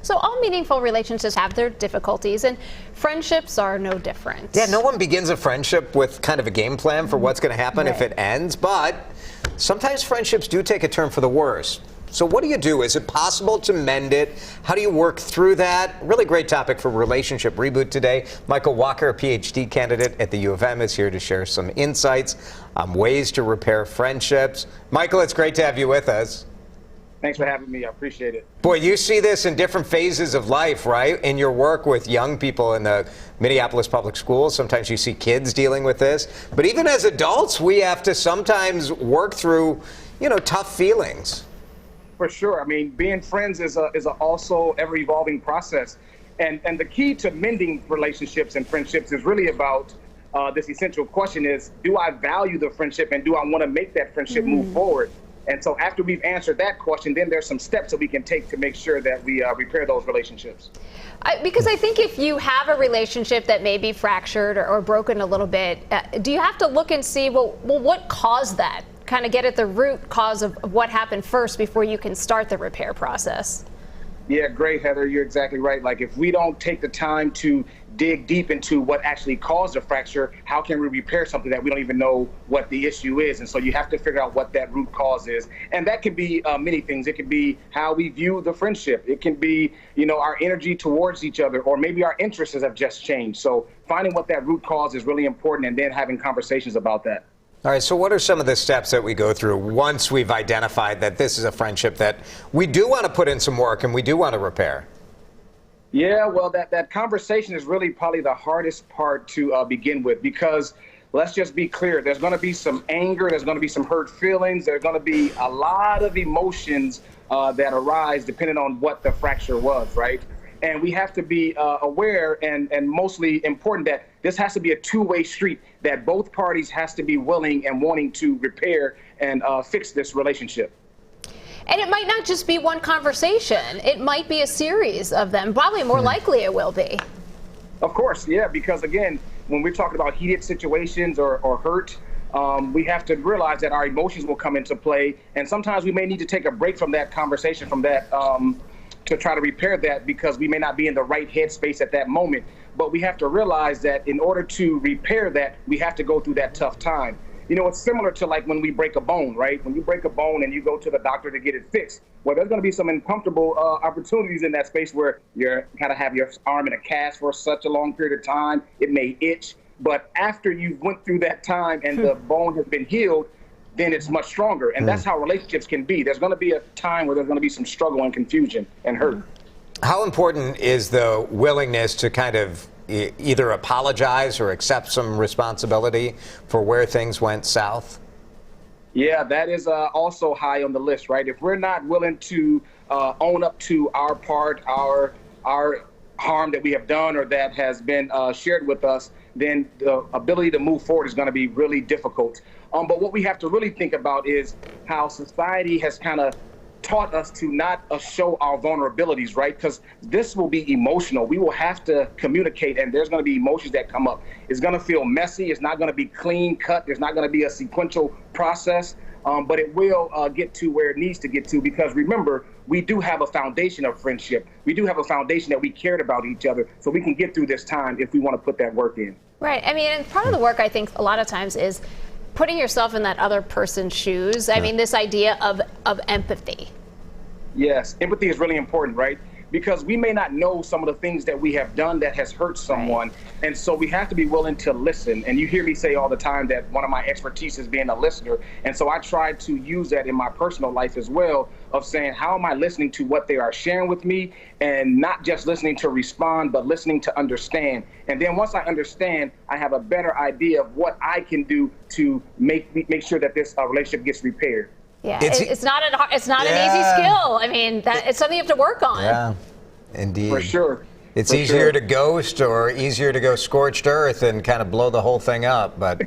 So all meaningful relationships have their difficulties, and friendships are no different. Yeah, no one begins a friendship with kind of a game plan for what's going to happen if it ends, but sometimes friendships do take a turn for the worse. So what do you do? Is it possible to mend it? How do you work through that? Really great topic for Relationship Reboot today. Michael Walker, a PhD candidate at the U of M, is here to share some insights on ways to repair friendships. Michael, it's great to have you with us. Thanks for having me. I appreciate it. Boy, you see this in different phases of life, right? In your work with young people in the Minneapolis public schools, sometimes you see kids dealing with this. But even as adults, we have to sometimes work through, tough feelings. For sure. I mean, being friends is also ever-evolving process. And the key to mending relationships and friendships is really about this essential question is, do I value the friendship and do I want to make that friendship move forward? And so after we've answered that question, then there's some steps that we can take to make sure that we repair those relationships. Because I think if you have a relationship that may be fractured or broken a little bit, do you have to look and see, well, what caused that? Kind of get at the root cause of what happened first before you can start the repair process. Yeah, great, Heather. You're exactly right. Like, if we don't take the time to dig deep into what actually caused the fracture, how can we repair something that we don't even know what the issue is? And so you have to figure out what that root cause is. And that can be many things. It can be how we view the friendship. It can be, our energy towards each other, or maybe our interests have just changed. So finding what that root cause is really important, and then having conversations about that. All right, so what are some of the steps that we go through once we've identified that this is a friendship that we do want to put in some work and we do want to repair? Yeah, well, that conversation is really probably the hardest part to begin with, because let's just be clear. There's going to be some anger. There's going to be some hurt feelings. There's going to be a lot of emotions that arise depending on what the fracture was, right? And we have to be aware and mostly important that this has to be a two-way street, that both parties has to be willing and wanting to repair and fix this relationship. And it might not just be one conversation. It might be a series of them. Probably more likely it will be. Of course, yeah, because again, when we're talking about heated situations or hurt, we have to realize that our emotions will come into play. And sometimes we may need to take a break from that conversation, from that to try to repair that, because we may not be in the right headspace at that moment. But we have to realize that in order to repair that, we have to go through that tough time. It's similar to like when we break a bone, right? When you break a bone and you go to the doctor to get it fixed, well, there's going to be some uncomfortable opportunities in that space where you're kind of have your arm in a cast for such a long period of time. It may itch, but after you went through that time and the bone has been healed, then it's much stronger. And that's how relationships can be. There's going to be a time where there's going to be some struggle and confusion and hurt. How important is the willingness to kind of either apologize or accept some responsibility for where things went south? Yeah, that is also high on the list, right? If we're not willing to own up to our part, our harm that we have done or that has been shared with us, then the ability to move forward is going to be really difficult. But what we have to really think about is how society has kind of taught us to not show our vulnerabilities, right? Because this will be emotional. We will have to communicate, and there's going to be emotions that come up. It's going to feel messy. It's not going to be clean cut. There's not going to be a sequential process, but it will get to where it needs to get to, because remember, we do have a foundation of friendship. We do have a foundation that we cared about each other, so we can get through this time if we want to put that work in. Right. I mean, and part of the work, I think, a lot of times is putting yourself in that other person's shoes. I mean, this idea of empathy. Yes, empathy is really important, right? Because we may not know some of the things that we have done that has hurt someone. Right. And so we have to be willing to listen. And you hear me say all the time that one of my expertise is being a listener. And so I try to use that in my personal life as well, of saying, how am I listening to what they are sharing with me, and not just listening to respond, but listening to understand. And then once I understand, I have a better idea of what I can do to make sure that this relationship gets repaired. Yeah, it's not an easy skill. I mean, it's something you have to work on. Yeah, indeed. For sure. It's easier to ghost or easier to go scorched earth and kind of blow the whole thing up, but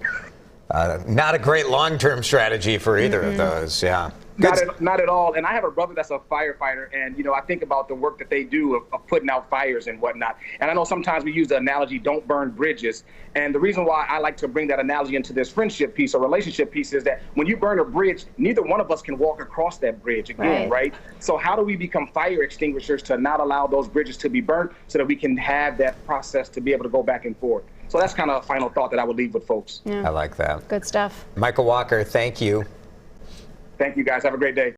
not a great long-term strategy for either of those. Yeah. Not at all. And I have a brother that's a firefighter, and I think about the work that they do of putting out fires and whatnot. And I know sometimes we use the analogy, don't burn bridges. And the reason why I like to bring that analogy into this friendship piece or relationship piece is that when you burn a bridge, neither one of us can walk across that bridge again, right? So how do we become fire extinguishers to not allow those bridges to be burnt so that we can have that process to be able to go back and forth? So that's kind of a final thought that I would leave with folks. Yeah. I like that. Good stuff. Michael Walker, thank you. Thank you, guys. Have a great day.